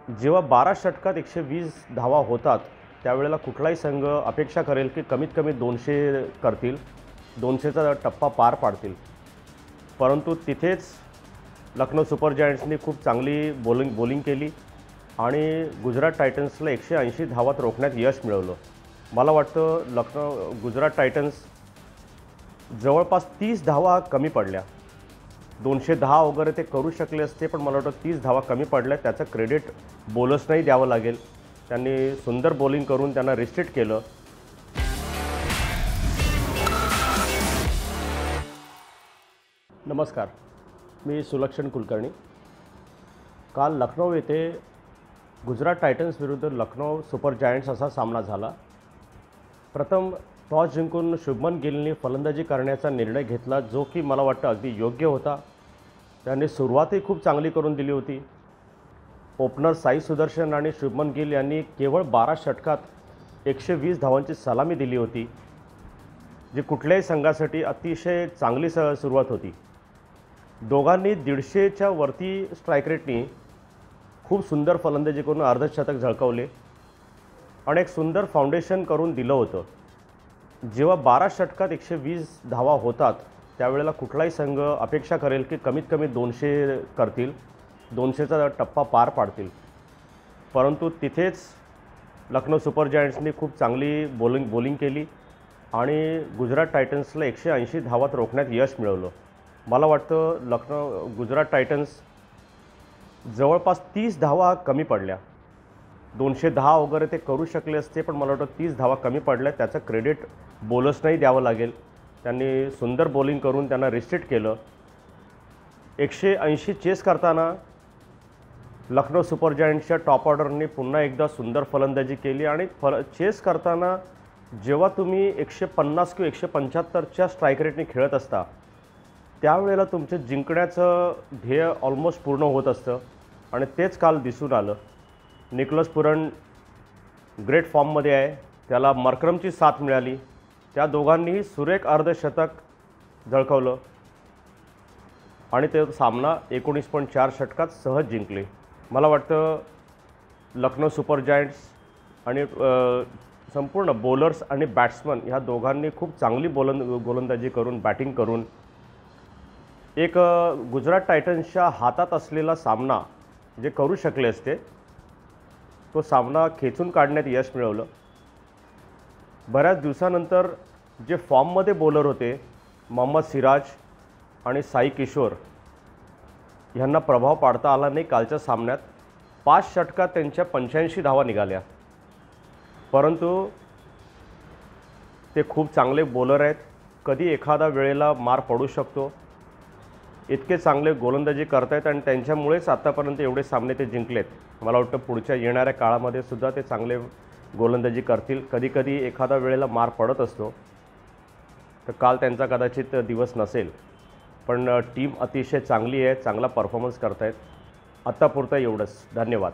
जेव्हा 12 षटकात 120 धावा होतात त्यावेळेला कुठलाही संघ अपेक्षा करेल की कमीत कमी 200 करतील, 200चा टप्पा पार पाडतील. परंतु तिथेच लखनौ सुपर जायंट्सनी खूप चांगली बॉलिंग केली आणि गुजरात टायटन्सला 180 धावात रोखण्यात यश मिळवलं. मला वाटतं गुजरात टायटन्स जवळपास 30 धावा कमी पडल्या. 210 वगैरे ते करू शकले असते, पण मला वाटतं 30 धावा कमी पडल्या. त्याचं क्रेडिट बॉलर्सनाही द्यावं लागेल. त्यांनी सुंदर बॉलिंग करून त्यांना रिस्ट्रिक्ट केलं. नमस्कार, मी सुलक्षण कुलकर्णी. काल लखनौ येथे गुजरात टायटन्स विरुद्ध लखनौ सुपर जायंट्स असा सामना झाला. प्रथम टॉस जिंकून शुभमन गिलने फलंदाजी करण्याचा निर्णय घेतला, जो की मला वाटतं अगदी योग्य होता. त्यांनी सुरुवातही खूप चांगली करून दिली होती. ओपनर साई सुदर्शन आणि शुभमन गिल यांनी केवळ 12 षटकात 120 धावांची सलामी दिली होती, जी कुठल्याही संघासाठी अतिशय चांगली सुरुवात होती. दोघांनी 150च्या वरती स्ट्राईक रेटनी खूप सुंदर फलंदाजी करून अर्धशतक झळकावले आणि एक सुंदर फाउंडेशन करून दिलं होतं. जेव्हा 12 षटकात 120 धावा होतात त्यावेळेला कुठलाही संघ अपेक्षा करेल की कमीत कमी 200 करतील, 200चा टप्पा पार पाडतील. परंतु तिथेच लखनौ सुपर जायंट्सनी खूप चांगली बॉलिंग केली आणि गुजरात टायटन्सला 180 धावात रोखण्यात यश मिळवलं. मला वाटतं गुजरात टायटन्स जवळपास 30 धावा कमी पडल्या. 210 वगैरे ते करू शकले असते, पण मला वाटतं 30 धावा कमी पडल्या. त्याचं क्रेडिट बॉलर्सनाही द्यावं लागेल. त्यांनी सुंदर बॉलिंग करून त्यांना रिस्ट्रिक्ट केलं. 180 चेस करताना लखनौ सुपर जायंट्सच्या टॉप ऑर्डरनी पुन्हा एकदा सुंदर फलंदाजी केली आणि चेस करताना जेव्हा तुम्ही 150 किंवा 175च्या स्ट्राईक रेटने खेळत असता त्यावेळेला तुमचं जिंकण्याचं ध्येय ऑलमोस्ट पूर्ण होत असतं आणि तेच काल दिसून आलं. निकोलस पुरन ग्रेट फॉर्ममध्ये आहे. त्याला मरक्रमची साथ मिळाली. त्या दोघांनीही सुरेख अर्धशतक झळकावलं आणि ते सामना 19.4 षटकात सहज जिंकले. मला वाटतं लखनौ सुपर जायंट्स आणि संपूर्ण बॉलर्स आणि बॅट्समन ह्या दोघांनी खूप चांगली गोलंदाजी करून बॅटिंग करून एक गुजरात टायटन्सच्या हातात असलेला सामना जे करू शकले असते तो सामना खेचून काढण्यात यश मिळवलं. बऱ्याच दिवसानंतर जे फॉर्ममध्ये बॉलर होते मोहम्मद सिराज आणि साई किशोर यांना प्रभाव पाडता आला नाही. कालच्या सामन्यात 5 षटकात त्यांच्या 85 धावा निघाल्या. परंतु ते खूप चांगले बॉलर आहेत. कधी एखादा वेळेला मार पडू शकतो. इतके चांगले गोलंदाजी करतायत आणि त्यांच्यामुळेच आतापर्यंत एवढे सामने ते जिंकलेत. मला वाटतं पुढच्या येणाऱ्या काळामध्ये सुद्धा ते चांगले गोलंदाजी करतील. कधीकधी एखादा वेळेला मार पडत असतो, तर काल त्यांचा कदाचित दिवस नसेल, पण टीम अतिशय चांगली आहे, चांगला परफॉर्मन्स करतायत. आत्तापुरतं एवढंच. धन्यवाद.